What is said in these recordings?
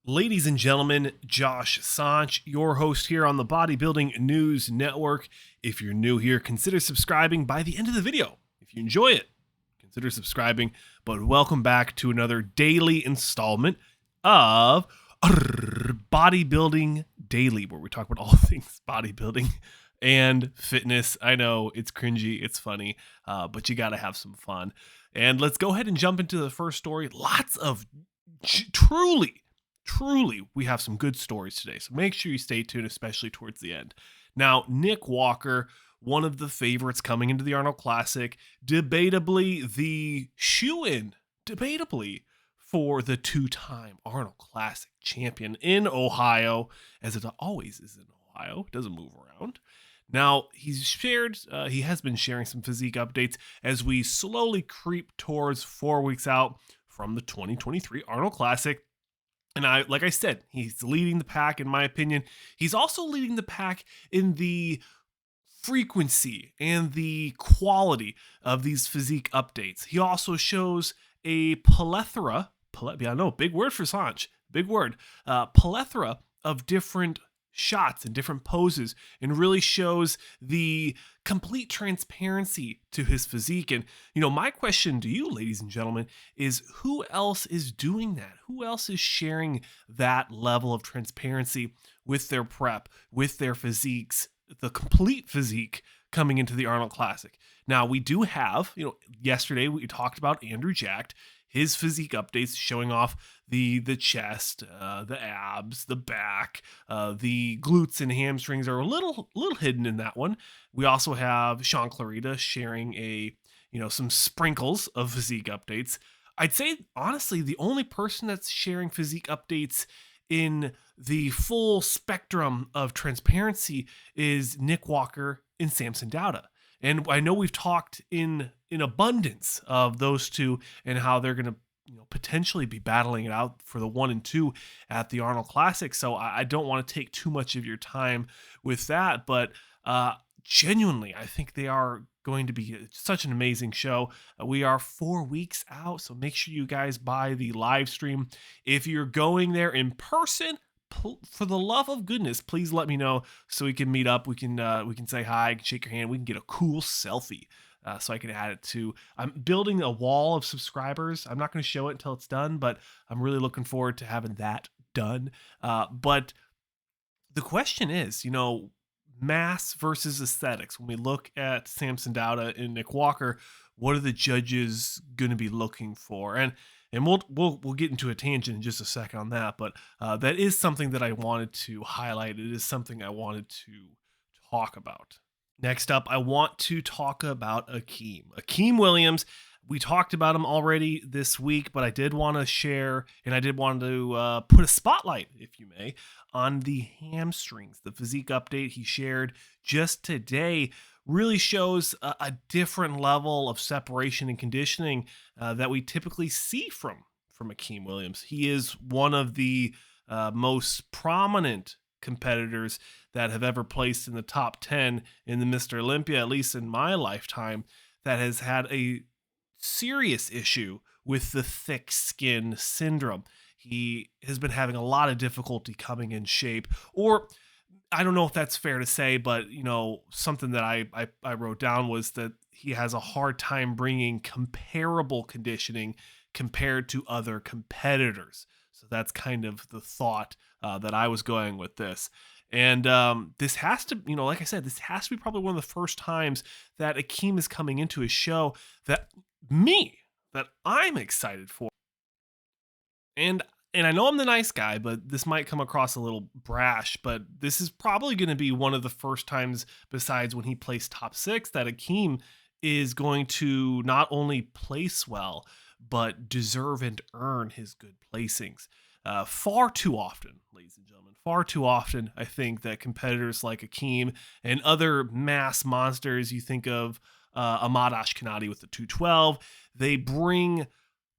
Ladies and gentlemen, Josh Sanch, your host here on the Bodybuilding News Network. If you're new here, consider subscribing by the end of the video. If you enjoy it, consider subscribing. But welcome back to another daily installment of Bodybuilding Daily, where we talk about all things bodybuilding and fitness. I know it's cringy, it's funny, but you gotta have some fun. And let's go ahead and jump into the first story. Lots of truly, we have some good stories today. So make sure you stay tuned, especially towards the end. Now, Nick Walker, one of the favorites coming into the Arnold Classic, debatably the shoe-in, for the two-time Arnold Classic champion in Ohio, as it always is in Ohio. It doesn't move around. Now, he has been sharing some physique updates as we slowly creep towards 4 weeks out from the 2023 Arnold Classic. And like I said, he's leading the pack, in my opinion. He's also leading the pack in the frequency and the quality of these physique updates. He also shows a plethora of different shots and different poses, and really shows the complete transparency to his physique. And my question to you, ladies and gentlemen, is who else is doing that? Who else is sharing that level of transparency with their prep, with their physiques, the complete physique coming into the Arnold Classic? Now, we do have, yesterday we talked about Andrew Jacked, his physique updates showing off the chest, the abs, the back, the glutes and hamstrings are a little hidden in that one. We also have Shaun Clarida sharing some sprinkles of physique updates. I'd say, honestly, the only person that's sharing physique updates in the full spectrum of transparency is Nick Walker and Samson Dauda. And I know we've talked in abundance of those two and how they're going to potentially be battling it out for the 1 and 2 at the Arnold Classic. So I don't want to take too much of your time with that. But genuinely, I think they are going to be such an amazing show. We are 4 weeks out, so make sure you guys buy the live stream. If you're going there in person, for the love of goodness, please let me know so we can meet up. We can say hi, I can shake your hand, we can get a cool selfie. So I can add it to. I'm building a wall of subscribers. I'm not going to show it until it's done, but I'm really looking forward to having that done. But the question is, mass versus aesthetics. When we look at Samson Dauda and Nick Walker, what are the judges going to be looking for? And we'll get into a tangent in just a second on that, but that is something that I wanted to highlight. It is something I wanted to talk about. Next up, I want to talk about Akim Williams. We talked about him already this week, but I did want to share, and I did want to put a spotlight, if you may, on the hamstrings. The physique update he shared just today really shows a different level of separation and conditioning that we typically see from Akim Williams. He is one of the most prominent competitors that have ever placed in the top 10 in the Mr. Olympia, at least in my lifetime, that has had a serious issue with the thick skin syndrome. He has been having a lot of difficulty coming in shape, or I don't know if that's fair to say, but something that I wrote down was that he has a hard time bringing comparable conditioning compared to other competitors. So that's kind of the thought that I was going with this. And this has to, like I said, this has to be probably one of the first times that Akim is coming into his show that I'm excited for. And I know I'm the nice guy, but this might come across a little brash, but this is probably going to be one of the first times, besides when he placed top 6, that Akim is going to not only place well, but deserve and earn his good placings. Far too often, ladies and gentlemen, I think that competitors like Akim and other mass monsters, you think of Ahmad Ashkenadi with the 212, they bring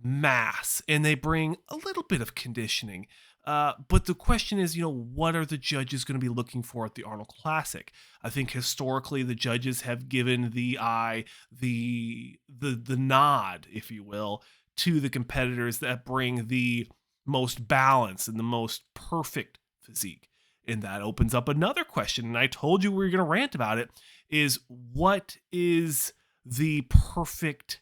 mass and they bring a little bit of conditioning. But the question is, what are the judges going to be looking for at the Arnold Classic? I think historically the judges have given the eye, the nod, if you will, to the competitors that bring the most balanced and the most perfect physique? And that opens up another question. And I told you we were going to rant about it, is what is the perfect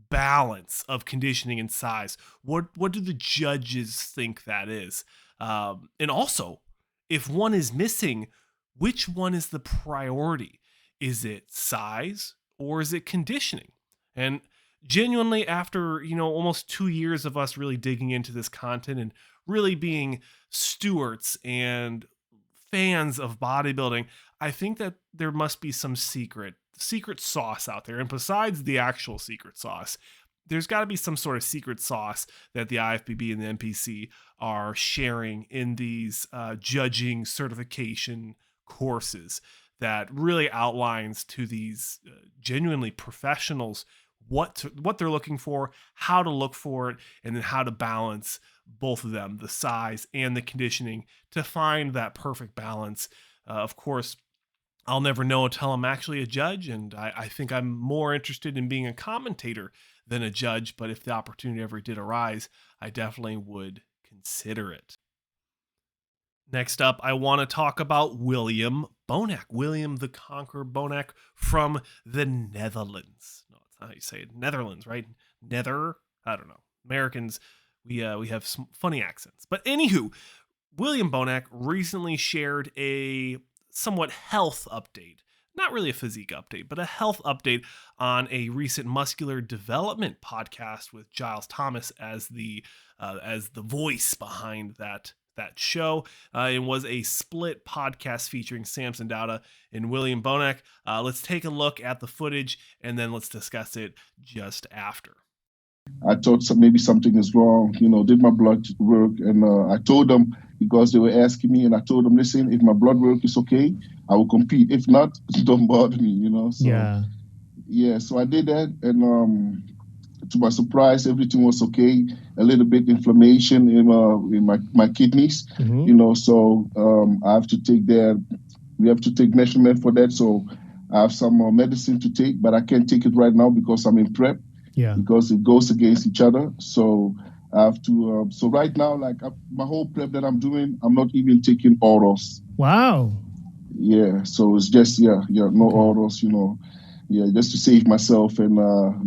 balance of conditioning and size? What do the judges think that is? And also, if one is missing, which one is the priority? Is it size or is it conditioning? And genuinely, after almost 2 years of us really digging into this content and really being stewards and fans of bodybuilding, I think that there must be some secret sauce out there. And besides the actual secret sauce, there's got to be some sort of secret sauce that the IFBB and the NPC are sharing in these judging certification courses that really outlines to these genuinely professionals what they're looking for, how to look for it, and then how to balance both of them, the size and the conditioning, to find that perfect balance. Of course, I'll never know until I'm actually a judge, and I think I'm more interested in being a commentator than a judge, but if the opportunity ever did arise, I definitely would consider it. Next up, I want to talk about William Bonac, William the Conqueror Bonac from the Netherlands. No, that's not how you say it. Netherlands, right? Nether? I don't know. Americans, we have some funny accents. But anywho, William Bonac recently shared a somewhat health update. Not really a physique update, but a health update on a recent Muscular Development podcast with Giles Thomas as the voice behind that show. It was a split podcast featuring Samson Dauda and William Bonac. Let's take a look at the footage and then let's discuss it just after. I thought maybe something is wrong, did my blood work. And I told them, because they were asking me, and I told them, listen, if my blood work is okay, I will compete. If not, don't bother me, So, yeah, so I did that. And to my surprise, everything was okay. A little bit inflammation in my kidneys, so I have to take we have to take measurement for that. So I have some medicine to take, but I can't take it right now because I'm in prep. Yeah. Because it goes against each other. So I have to, so right now, my whole prep that I'm doing, I'm not even taking orals. Wow. Yeah. So it's just, no orals, just to save myself and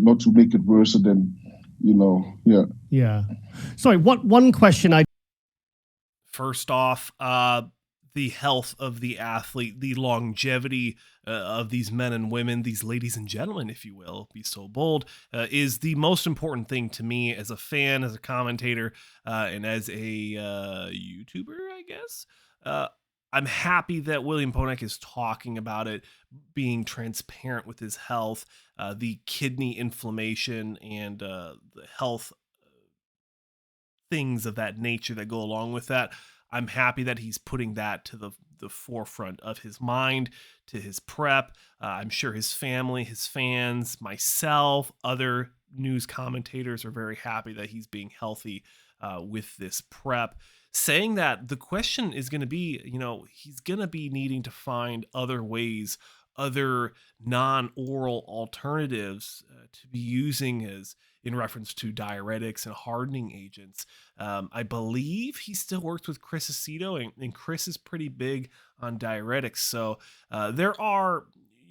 not to make it worse than, yeah. Yeah. Sorry, one question First off, the health of the athlete, the longevity of these men and women, these ladies and gentlemen, if you will, be so bold, is the most important thing to me as a fan, as a commentator, and as a YouTuber, I guess. I'm happy that William Bonac is talking about it, being transparent with his health, the kidney inflammation, and the health things of that nature that go along with that. I'm happy that he's putting that to the forefront of his mind, to his prep. I'm sure his family, his fans, myself, other news commentators are very happy that he's being healthy with this prep. Saying that, the question is going to be, he's going to be needing to find other ways, other non-oral alternatives to be using as in reference to diuretics and hardening agents. I believe he still works with Chris Aceto, and Chris is pretty big on diuretics. So there are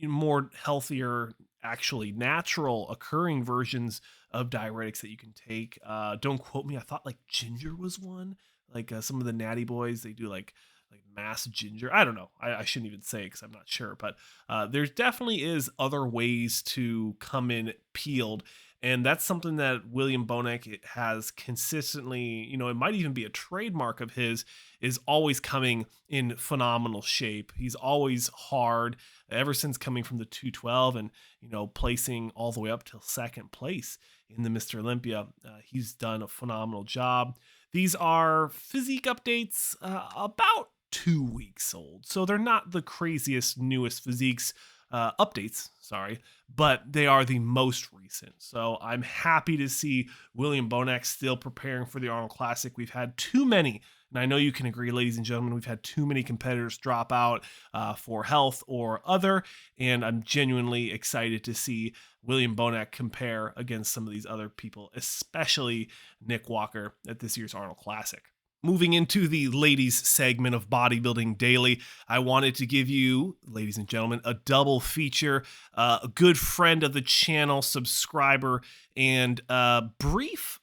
more healthier, actually natural occurring versions of diuretics that you can take. Don't quote me. I thought like ginger was one. Like some of the natty boys, they do like mass ginger. I don't know. I shouldn't even say because I'm not sure. But there definitely is other ways to come in peeled. And that's something that William Bonac has consistently, it might even be a trademark of his, is always coming in phenomenal shape. He's always hard ever since coming from the 212 and, placing all the way up till second place in the Mr. Olympia. He's done a phenomenal job. These are physique updates about 2 weeks old. So they're not the craziest, newest physiques, updates, sorry, but they are the most recent. So I'm happy to see William Bonac still preparing for the Arnold Classic. We've had too many, and I know you can agree, ladies and gentlemen, we've had too many competitors drop out for health or other, and I'm genuinely excited to see William Bonac compare against some of these other people, especially Nick Walker at this year's Arnold Classic. Moving into the ladies segment of Bodybuilding Daily, I wanted to give you, ladies and gentlemen, a double feature, a good friend of the channel, subscriber, and brief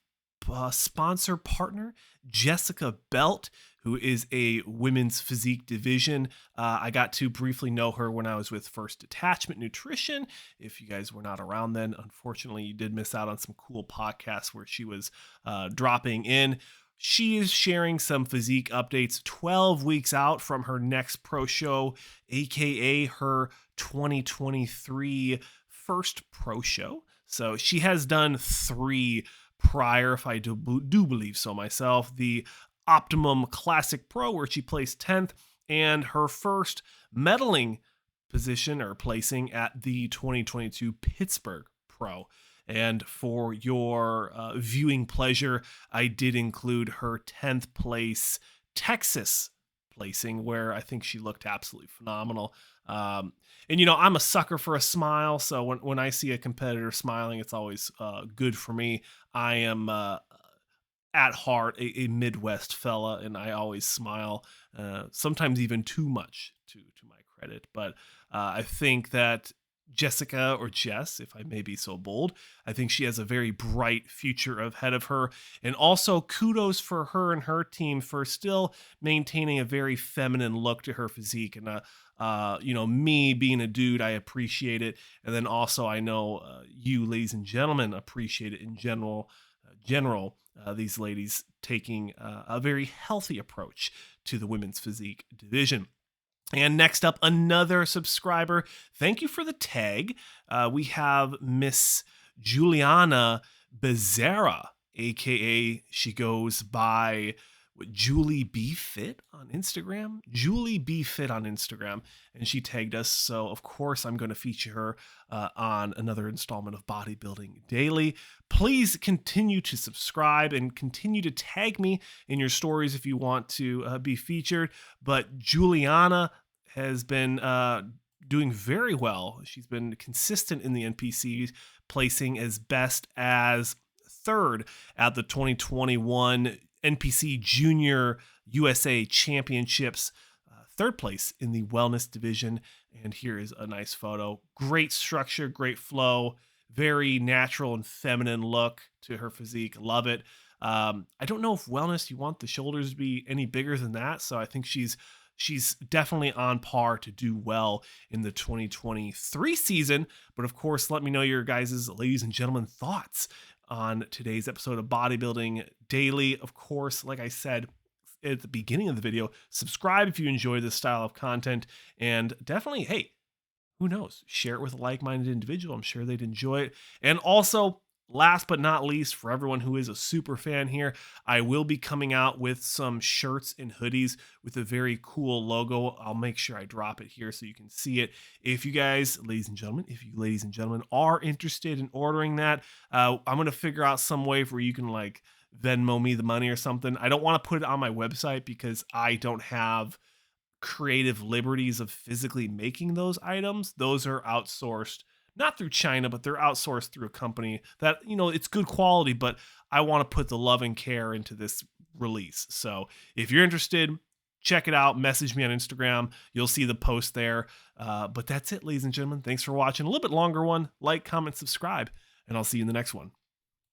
sponsor partner, Jessica Belt, who is a women's physique division. I got to briefly know her when I was with First Detachment Nutrition. If you guys were not around then, unfortunately, you did miss out on some cool podcasts where she was dropping in. She is sharing some physique updates 12 weeks out from her next pro show, aka her 2023 first pro show. So she has done 3 prior, if I do believe so myself. The Optimum Classic Pro, where she placed 10th, and her first medaling position or placing at the 2022 Pittsburgh Pro. And for your viewing pleasure, I did include her 10th place Texas placing, where I think she looked absolutely phenomenal. And, you know, I'm a sucker for a smile. So when I see a competitor smiling, it's always good for me. I am at heart a Midwest fella, and I always smile, sometimes even too much to my credit. But I think that Jessica, or Jess, if I may be so bold, I think she has a very bright future ahead of her. And also kudos for her and her team for still maintaining a very feminine look to her physique. And, you know, me being a dude, I appreciate it. And then also I know you, ladies and gentlemen, appreciate it in general. These ladies taking a very healthy approach to the women's physique division. And next up, another subscriber. Thank you for the tag. We have Miss Juliana Becerra, aka she goes by Julie B Fit on Instagram. Julie B Fit on Instagram, and she tagged us. So of course I'm going to feature her on another installment of Bodybuilding Daily. Please continue to subscribe and continue to tag me in your stories if you want to be featured. But Juliana has been doing very well. She's been consistent in the NPCs, placing as best as 3rd at the 2021 NPC Junior USA Championships, 3rd place in the wellness division. And here is a nice photo. Great structure, great flow, very natural and feminine look to her physique. Love it. I don't know if wellness, you want the shoulders to be any bigger than that. So I think she's definitely on par to do well in the 2023 season. But of course, let me know your guys', ladies and gentlemen, thoughts on today's episode of Bodybuilding Daily. Of course, like I said at the beginning of the video, subscribe if you enjoy this style of content, and definitely, hey, who knows, share it with a like-minded individual. I'm sure they'd enjoy it. And also, last but not least, for everyone who is a super fan here, I will be coming out with some shirts and hoodies with a very cool logo. I'll make sure I drop it here so you can see it. If you guys, ladies and gentlemen, are interested in ordering that, I'm going to figure out some way where you can like Venmo me the money or something. I don't want to put it on my website because I don't have creative liberties of physically making those items. Those are outsourced, not through China, but they're outsourced through a company that, you know, it's good quality, but I want to put the love and care into this release. So if you're interested, check it out. Message me on Instagram. You'll see the post there. But that's it, ladies and gentlemen. Thanks for watching. A little bit longer one. Like, comment, subscribe, and I'll see you in the next one.